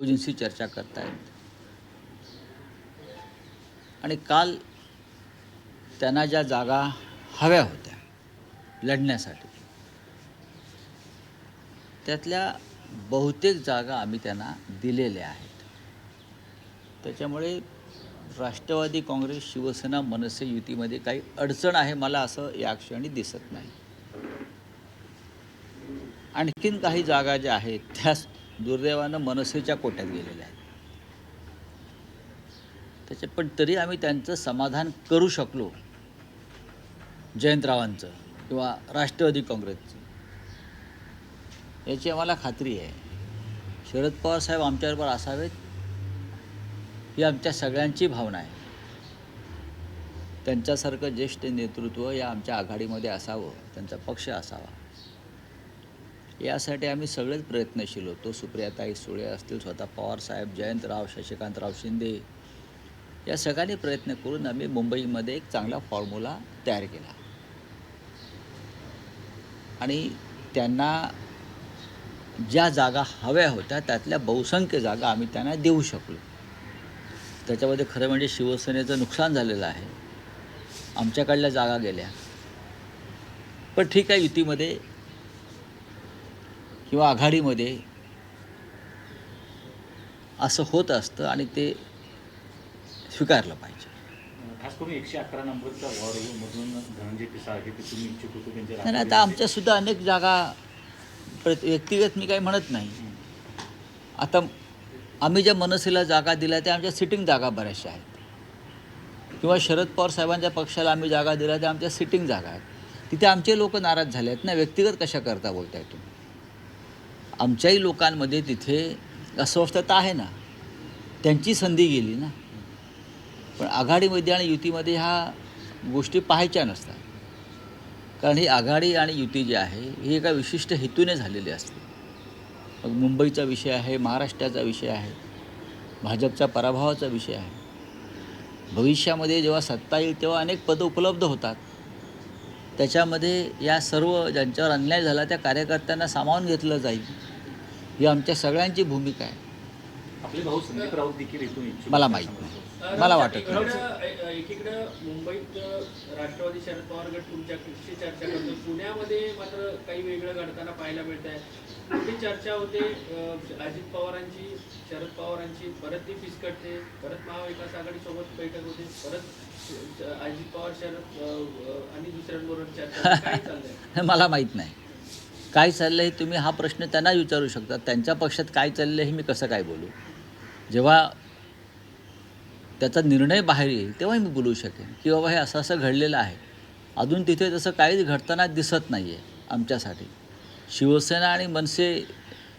Agency चर्चा करतायत आणि काल त्यांना ज्या जागा हव्या होत्या लढण्यासाठी त्यातल्या बहुतेक जागा आम्ही त्यांना दिलेल्या आहेत. त्याच्यामुळे राष्ट्रवादी काँग्रेस, शिवसेना, मनसे युतीमध्ये काही अडचण आहे मला असं या क्षणी दिसत नाही. आणखीन काही जागा ज्या आहेत त्या दुर्दैवानं मनसेच्या कोट्यात गेलेल्या आहेत. त्याच्यात पण तरी आम्ही त्यांचं समाधान करू शकलो, जयंतरावांचं किंवा राष्ट्रवादी काँग्रेसचं, याची आम्हाला खात्री आहे. शरद पवार साहेब आमच्याबरोबर असावेत ही आमच्या सगळ्यांची भावना आहे. त्यांच्यासारखं ज्येष्ठ नेतृत्व या आमच्या आघाडीमध्ये असावं, त्यांचा पक्ष असावा, यासाठी आम्ही सगळेच प्रयत्नशील होतो. सुप्रियाताई सुळे असतील, स्वतः पवारसाहेब, जयंतराव, शशिकांतराव शिंदे, या सगळ्यांनी प्रयत्न करून आम्ही मुंबईमध्ये एक चांगला फॉर्म्युला तयार केला आणि त्यांना ज्या जागा हव्या होत्या त्यातल्या बहुसंख्य जागा आम्ही त्यांना देऊ शकलो. त्याच्यामध्ये खरं म्हणजे शिवसेनेचं नुकसान झालेलं आहे. आमच्याकडल्या जागा गेल्या. पण ठीक आहे, युतीमध्ये किंवा आघाडीमध्ये असं होत असतं आणि ते स्वीकारलं पाहिजे. खास करून 111 नंबरचा वॉर्डमधून धनंजय पिसाळ हे ते तुम्ही इच्छुक होतो त्यांच्या. नाही, आता आमच्यासुद्धा अनेक जागा व्यक्तिगत मी काही म्हणत नाही. आता आम्ही ज्या मनसेला जागा दिल्या त्या आमच्या सिटिंग जागा बऱ्याचशा आहेत, किंवा शरद पवार साहेबांच्या पक्षाला आम्ही जागा दिल्या त्या आमच्या सिटिंग जागा आहेत. तिथे आमचे लोक नाराज झाले आहेत ना. व्यक्तिगत कशा करता बोलताय तुम्ही? आमच्याही लोकांमध्ये तिथे अस्वस्थता आहे ना, त्यांची संधी गेली ना. पण आघाडीमध्ये आणि युतीमध्ये ह्या गोष्टी पाहायच्या नसतात, कारण ही आघाडी आणि युती जी आहे ही एका विशिष्ट हेतूने झालेली असते. मग मुंबईचा विषय आहे, महाराष्ट्राचा विषय आहे, भाजपच्या पराभवाचा विषय आहे. भविष्यामध्ये जेव्हा सत्ता येईल तेव्हा अनेक पदं उपलब्ध होतात. त्याच्यामध्ये या सर्व ज्यांच्यावर अन्याय झाला त्या कार्यकर्त्यांना सामावून घेतलं जाईल, ही आमच्या सगळ्यांची भूमिका आहे. आपले भाऊ संदीप राऊत देखील इथून इच्छुक. मला माहीत नाही, मला वाटत नाही. एकीकडे मुंबईत राष्ट्रवादी शरद पवार गट तुमच्याशी चर्चा करतो, पुण्यामध्ये मात्र काही वेगळं घडताना पाहायला मिळत आहे. कुठे चर्चा होते अजित पवारांची, शरद पवारांची, परत ती फिसकटते, परत महाविकास आघाडीसोबत बैठक होते, परत अजित पवार, शरद आणि दुसऱ्यांबरोबर चर्चा. काय चाललंय? मला माहीत नाही काय चाललं आहे. तुम्ही हा प्रश्न त्यांना विचारू शकता. त्यांच्या पक्षात काय चाललं आहे हे मी कसं काय बोलू? जेव्हा त्याचा निर्णय बाहेर येईल तेव्हा मी बोलू शकेन की बाबा हे असं असं घडलेलं आहे. अजून तिथे तसं काहीच घडताना दिसत नाही आहे आमच्यासाठी. शिवसेना आणि मनसे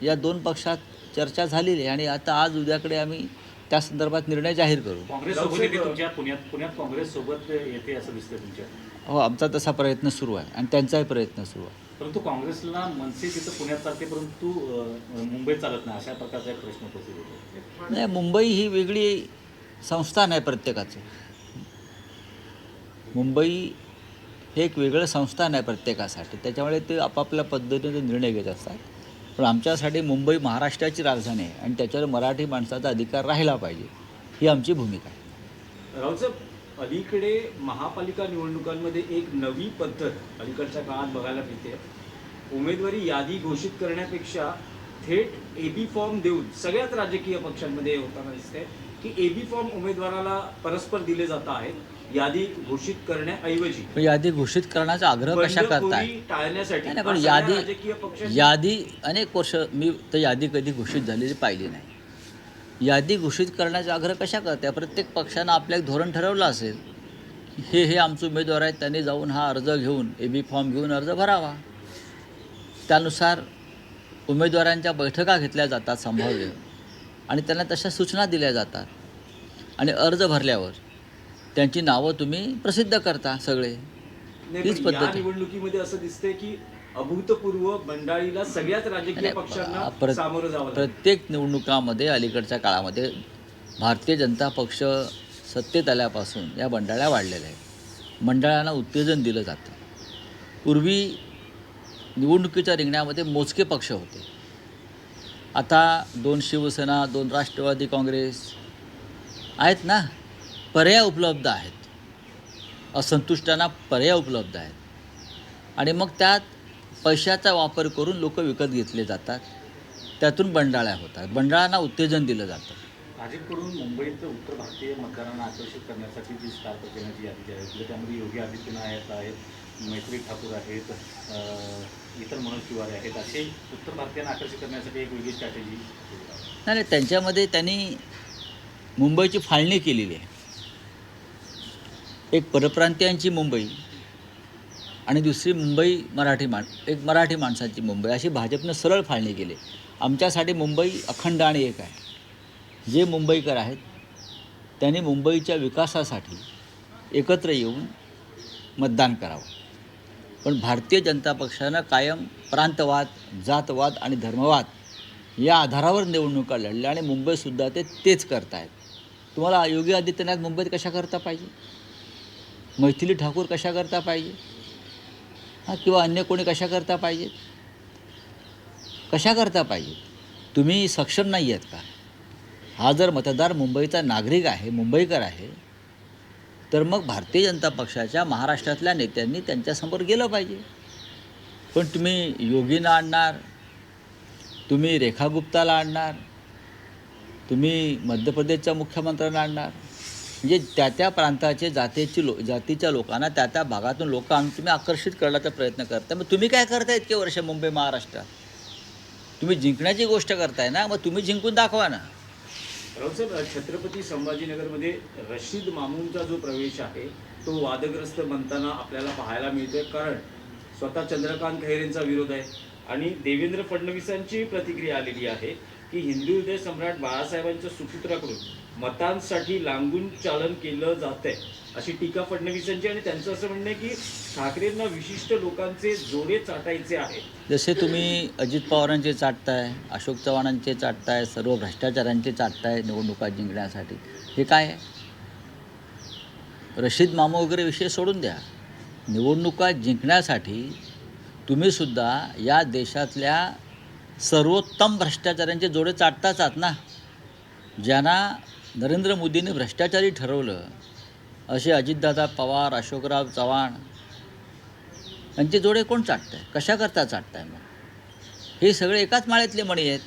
या दोन पक्षात चर्चा झालेली आहे आणि आता आज उद्याकडे आम्ही त्या संदर्भात निर्णय जाहीर करू. काँग्रेससोबत येते तुमच्या पुण्यात काँग्रेससोबत येते असं दिसतं तुमच्या. हो, आमचा तसा प्रयत्न सुरू आहे आणि त्यांचाही प्रयत्न सुरू आहे. परंतु काँग्रेसला मनसे तिथं पुण्यात चालते, परंतु मुंबईत चालत नाही, अशा प्रकारचा एक प्रश्न उपस्थित होतो. नाही, मुंबई ही वेगळी संस्थान आहे प्रत्येकाचं. मुंबई हे एक वेगळं संस्थान आहे प्रत्येकासाठी. त्याच्यामुळे ते आपापल्या पद्धतीने निर्णय घेत असतात. पण आमच्यासाठी मुंबई महाराष्ट्राची राजधानी आहे आणि त्याच्यावर मराठी माणसाचा अधिकार राहिला पाहिजे, ही आमची भूमिका आहे. रावसाहेब, अलीकडे महापालिका निवडणुकांमध्ये एक नवी पद्धत अलीकडच्या काळात बघायला मिळते. उमेदवारी यादी घोषित करण्यापेक्षा थेट एबी फॉर्म देऊन सगळ्याच राजकीय पक्षांमध्ये होताना दिसते की एबी फॉर्म उमेदवाराला परस्पर दिले जात आहेत यादी घोषित करण्याऐवजी. पण यादी घोषित करण्याचा आग्रह कशा करताय? टाळण्यासाठी. नाही, पण यादी अनेक वर्ष मी तर यादी कधी घोषित झालेली पाहिली नाही. यादी घोषित करण्याचा आग्रह कशा करताय? प्रत्येक पक्षानं आपलं एक धोरण ठरवलं असेल की हे आमचे उमेदवार आहेत, त्यांनी जाऊन हा अर्ज घेऊन एबी फॉर्म घेऊन अर्ज भरावा. त्यानुसार उमेदवारांच्या बैठका घेतल्या जातात संभाव्य आणि त्यांना तशा सूचना दिल्या जातात आणि अर्ज भरल्यावर त्यांची नावं तुम्ही प्रसिद्ध करता सगळे. हीच पद्धत आहे. निवडणुकीमध्ये असं दिसतंय की अभूतपूर्व मंडळीला सगळ्याच राजकीय पक्षांना सामोरं जावं. प्रत्येक निवडणुकामध्ये अलीकडच्या काळामध्ये भारतीय जनता पक्ष सत्तेत आल्यापासून या मंडळ्या वाढलेल्या आहेत. मंडळांना उत्तेजन दिलं जातं. पूर्वी निवडणुकीच्या रिंगणामध्ये मोजके पक्ष होते, आता 2 शिवसेना, 2 राष्ट्रवादी काँग्रेस आहेत ना, पर्याय उपलब्ध आहेत. असंतुष्टांना पर्याय उपलब्ध आहेत आणि मग त्यात पैशाचा वापर करून लोक विकत घेतले जातात. त्यातून बंडाळ्या होतात. बंडाळांना उत्तेजन दिलं जातं. भाजपकडून मुंबईत उत्तर भारतीय मतदारांना आकर्षित करण्यासाठी जी स्टार प्रचाराची यादी जी आहे म्हणजे त्यामध्ये योगी आदित्यनाथ आहेत, मैत्री ठाकूर आहेत, इतर मनोज तिवारी आहेत, असे उत्तर भारतीयांना आकर्षित करण्यासाठी एक वेगळी स्ट्रॅटेजी. नाही, त्यांच्यामध्ये त्यांनी मुंबईची फाळणी केलेली आहे. एक परप्रांतीयांची मुंबई आणि दुसरी मुंबई एक मराठी माणसाची मुंबई अशी भाजपनं सरळ फाळणी केली. आमच्यासाठी मुंबई अखंड आणि एक आहे. जे मुंबईकर आहेत त्यांनी मुंबईच्या विकासासाठी एकत्र येऊन मतदान करावं. पण भारतीय जनता पक्षानं कायम प्रांतवाद, जातवाद आणि धर्मवाद या आधारावर निवडणुका लढल्या आणि मुंबईसुद्धा तेच करत आहेत. तुम्हाला योगी आदित्यनाथ मुंबईत कशा करता पाहिजे, मैथिली ठाकूर कशा करता पाहिजे, किंवा अन्य कोणी कशा करता पाहिजेत, कशा करता पाहिजेत? तुम्ही सक्षम नाही आहेत का? हा जर मतदार मुंबईचा नागरिक आहे, मुंबईकर आहे, तर मग भारतीय जनता पक्षाच्या महाराष्ट्रातल्या नेत्यांनी त्यांच्यासमोर गेलं पाहिजे. पण तुम्ही योगींना आणणार, तुम्ही रेखा गुप्ताला आणणार, तुम्ही मध्य प्रदेशच्या मुख्यमंत्र्यांना आणणार, म्हणजे त्या प्रांताचे जातीच्या लोकांना त्या भागातून लोक आणून तुम्ही आकर्षित करण्याचा प्रयत्न करता. मग तुम्ही काय करताय इतके वर्ष मुंबई महाराष्ट्रात? तुम्ही जिंकण्याची गोष्ट करताय ना, मग तुम्ही जिंकून दाखवा ना. राऊतसाहेब, छत्रपती संभाजीनगरमध्ये रशीद मामूनचा जो प्रवेश आहे तो वादग्रस्त बनताना आपल्याला पाहायला मिळतोय. कारण स्वतः चंद्रकांत खैरेंचा विरोध आहे आणि देवेंद्र फडणवीसांची प्रतिक्रिया आलेली आहे की हिंदू हृदय सम्राट बाळासाहेबांच्या सुपुत्राकडून मतांसाठी लांबून चालन केलं जात आहे अशी टीका फडणवीसांची. आणि त्यांचं असं म्हणणं आहे की ठाकरेंना विशिष्ट लोकांचे जोडे चाटायचे आहेत. जसे तुम्ही अजित पवारांचे चाटताय, अशोक चव्हाणांचे चाटताय, सर्व भ्रष्टाचारांचे चाटताय निवडणुका जिंकण्यासाठी, हे काय आहे? रशीद मामू वगैरे विषय सोडून द्या. निवडणुका जिंकण्यासाठी तुम्हीसुद्धा या देशातल्या सर्वोत्तम भ्रष्टाचारांचे जोडे चाटताच आहात ना. ज्यांना नरेंद्र मोदींनी भ्रष्टाचारी ठरवलं असे अजितदादा पवार, अशोकराव चव्हाण यांचे जोडे कोण चाटत आहे? कशा करता चाटत आहे? मग हे सगळे एकाच माळ्यातले मणी आहेत.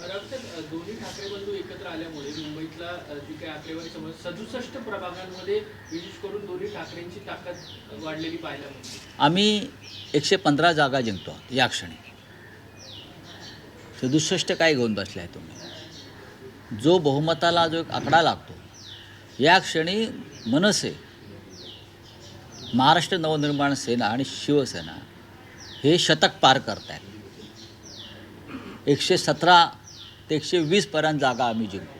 राऊतसाहेब, दोन्ही ठाकरे बंधू एकत्र आल्यामुळे मुंबईतला जी काही आकडेवारी समज 67 प्रभागांमध्ये विशेष करून दोन्ही ठाकरेंची ताकद वाढलेली पाहायला मिळते. आम्ही 115 जागा जिंकतो या क्षणी. 67 काय घेऊन बसले आहे तुम्ही? जो बहुमताला जो एक आकडा लागतो, या क्षणी मनसे, महाराष्ट्र नवनिर्माण सेना आणि शिवसेना हे शतक पार करत आहेत. 117 ते 120 पर्यंत जागा आम्ही जिंकू,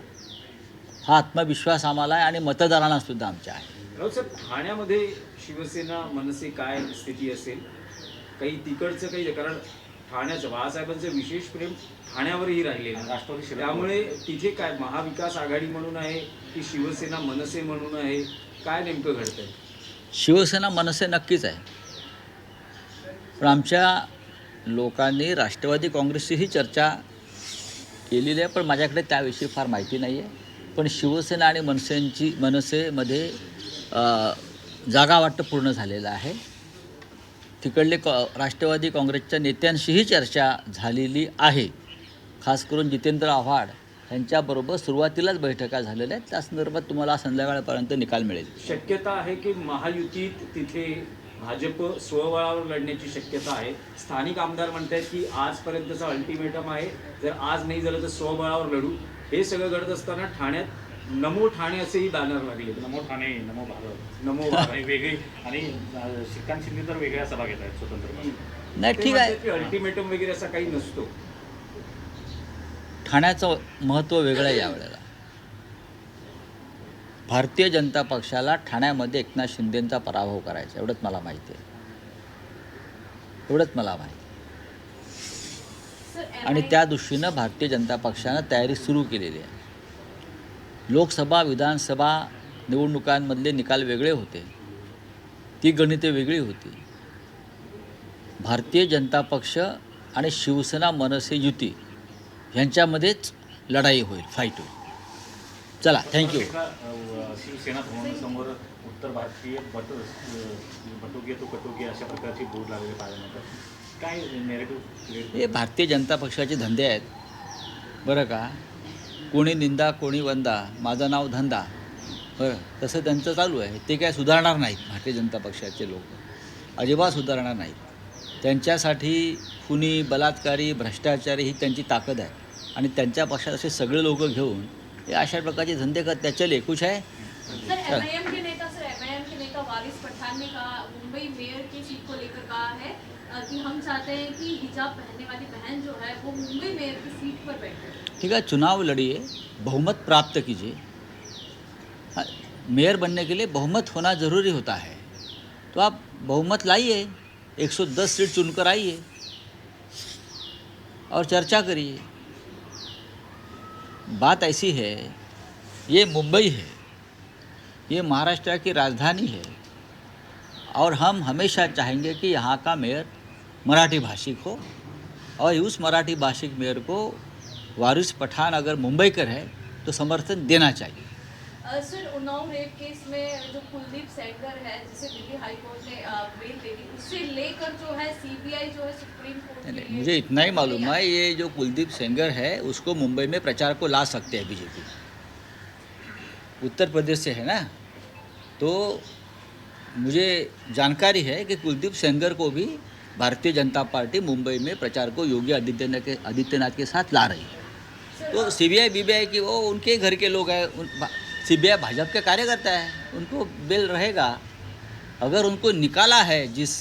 हा आत्मविश्वास आम्हाला आहे आणि मतदारांनासुद्धा आमच्या आहे. राऊतसाहेब, ठाण्यामध्ये शिवसेना मनसे काय स्थिती असेल? काही तिकडचं काही, कारण ठाण्याचं बाळासाहेबांचं विशेष प्रेम ठाण्यावरही राहिलेलं आहे. राष्ट्रवादी शरद त्यामुळे तिथे काय महाविकास आघाडी म्हणून आहे की शिवसेना मनसे म्हणून आहे? काय नेमकं घडतंय? शिवसेना मनसे नक्कीच आहे. पण आमच्या लोकांनी राष्ट्रवादी काँग्रेसचीही चर्चा केलेली आहे, पण माझ्याकडे त्याविषयी फार माहिती नाही आहे. पण शिवसेना आणि मनसेमध्ये जागा वाटप पूर्ण झालेलं आहे. तिकडले राष्ट्रवादी काँग्रेसच्या नेत्यांशीही चर्चा झालेली आहे. खास करून जितेंद्र आव्हाड यांच्याबरोबर सुरुवातीलाच बैठका झालेल्या आहेत. त्या संदर्भात तुम्हाला संध्याकाळपर्यंत निकाल मिळेल. शक्यता आहे की महायुतीत तिथे भाजप स्वबळावर लढण्याची शक्यता आहे. स्थानिक आमदार म्हणतात की आजपर्यंतचा अल्टिमेटम आहे, जर आज नाही झालं तर स्वबळावर लढू. हे सगळं घडत असताना ठाण्यात नमो ठाणे असेही बॅनर लागले. नमो ठाणे, नमो भारत, नमो भारत. आणि वेगळी, आणि श्रीकांत शिंदे तर वेगळ्या सभा घेत आहेत स्वतंत्र. नाही, ठीक आहे. अल्टिमेटम वगैरे असा काही नसतो. ठाण्याचं महत्त्व वेगळं आहे यावेळेला. भारतीय जनता पक्षाला ठाण्यामध्ये एकनाथ शिंदेंचा पराभव करायचा, एवढंच मला माहिती आहे. आणि त्या दृष्टीनं भारतीय जनता पक्षानं तयारी सुरू केलेली आहे. लोकसभा, विधानसभा निवडणुकांमधले निकाल वेगळे होते, ती गणिते वेगळी होती. भारतीय जनता पक्ष आणि शिवसेना मनसे युती ह्यांच्यामध्येच लढाई होईल, फाईट होईल. चला, थँक्यू. शिवसेना भवनासमोर उत्तर भारतीय बटोगे तो कटोगे अशा प्रकारचे बोर्ड लागलेले पाहायला मिळतात. काय नेरेटिव्ह हे भारतीय जनता पक्षाचे धंदे आहेत, बरं का. कोणी निंदा कोणी वंदा, माझं नाव धंदा, बरं. तसं त्यांचं चालू आहे. ते काय सुधारणार नाहीत. भारतीय जनता पक्षाचे लोक अजिबात सुधारणार नाहीत. त्यांच्यासाठी खुनी, बलात्कारी, भ्रष्टाचारी ही त्यांची ताकद आहे. आणि त्यांच्या पक्षात असे सगळे लोक घेऊन हे अशा प्रकारचे धंदे करतात. चले, खुश आहे. सर एमआईएम के नेता वारिस पठान ने कहा, मुंबई मेयर की सीट को लेकर कहा है कि हम चाहते हैं कि हिजाब पहनने वाली बहन जो है वो मुंबई मेयर की सीट पर बैठे. ठीक है, चुनाव लड़िए, बहुमत प्राप्त कीजिए. हाँ, मेयर बनने के लिए बहुमत होना ज़रूरी होता है. तो आप बहुमत लाइए, 110 सीट चुनकर आइए और चर्चा करिए. बात ऐसी है, ये मुंबई है, ये महाराष्ट्र की राजधानी है, और हम हमेशा चाहेंगे कि यहाँ का मेयर मराठी भाषिक हो, और उस मराठी भाषिक मेयर को वारिस पठान अगर मुंबई कर है तो समर्थन देना चाहिए. सर उन्नाव रेप केस में जो कुलदीप सेंगर है जिसे दिल्ली हाई कोर्ट ने बेल दे दी, उससे लेकर जो है सीबीआई जो है सुप्रीम कोर्ट नहीं, के नहीं, लिए मुझे इतना ही मालूम है, ये जो कुलदीप सेंगर है उसको मुंबई में प्रचार को ला सकते हैं बीजेपी. उत्तर प्रदेश से है ना, तो मुझे जानकारी है कि कुलदीप सेंगर को भी भारतीय जनता पार्टी मुंबई में प्रचार को योगी आदित्यनाथ के साथ ला रही है. तो सीबीआई बीबीआई की वो उनके घर के लोग हैं. सीबीआई भाजपा के कार्यकर्ता है, उनको बेल रहेगा. अगर उनको निकाला है जिस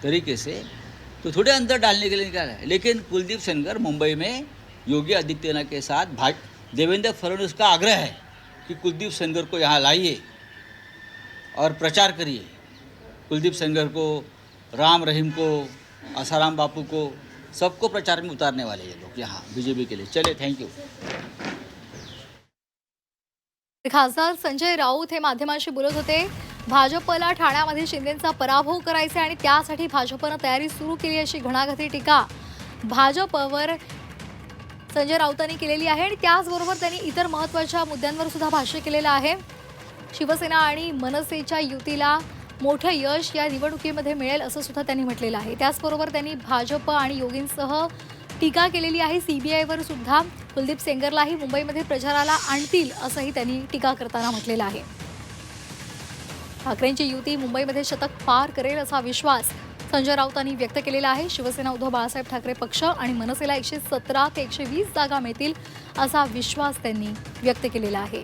तरीके से, तो थोड़े अंदर डालने के लिए निकाला है. लेकिन कुलदीप सेंगर मुंबई में योगी आदित्यनाथ के साथ देवेंद्र फडणवीस का आग्रह है कि कुलदीप सेंगर को यहाँ लाइए और प्रचार करिए. कुलदीप सेंगर को, राम रहीम को, आसाराम बापू को, सबको प्रचार में उतारने वाले ये लोग यहाँ बीजेपी के लिए. चले, थँक्यू. खासदार संजय राऊत हे माध्यमांशी बोलत होते. भाजपला ठाण्यामध्ये शिंदेंचा पराभव करायचा आणि त्यासाठी भाजपनं तयारी सुरू केली अशी घणाघाती टीका भाजपवर संजय राऊतांनी केलेली आहे. आणि त्याचबरोबर त्यांनी इतर महत्त्वाच्या मुद्द्यांवर सुद्धा भाष्य केलेलं आहे. शिवसेना आणि मनसेच्या युतीला मोठं यश या निवडणुकीमध्ये मिळेल असं सुद्धा त्यांनी म्हटलेलं आहे. त्याचबरोबर त्यांनी भाजप आणि योगींसह टीका केलेली आहे. सीबीआयवर सुद्धा कुलदीप सेंगरलाही मुंबईमध्ये प्रचाराला आणतील असंही त्यांनी टीका करताना म्हटलेलं आहे. ठाकरेंची युती मुंबईमध्ये शतक पार करेल असा विश्वास संजय राऊतांनी व्यक्त केलेला आहे. शिवसेना उद्धव बाळासाहेब ठाकरे पक्ष आणि मनसेला 117 ते 120 जागा मिळतील असा विश्वास त्यांनी व्यक्त केलेला आहे.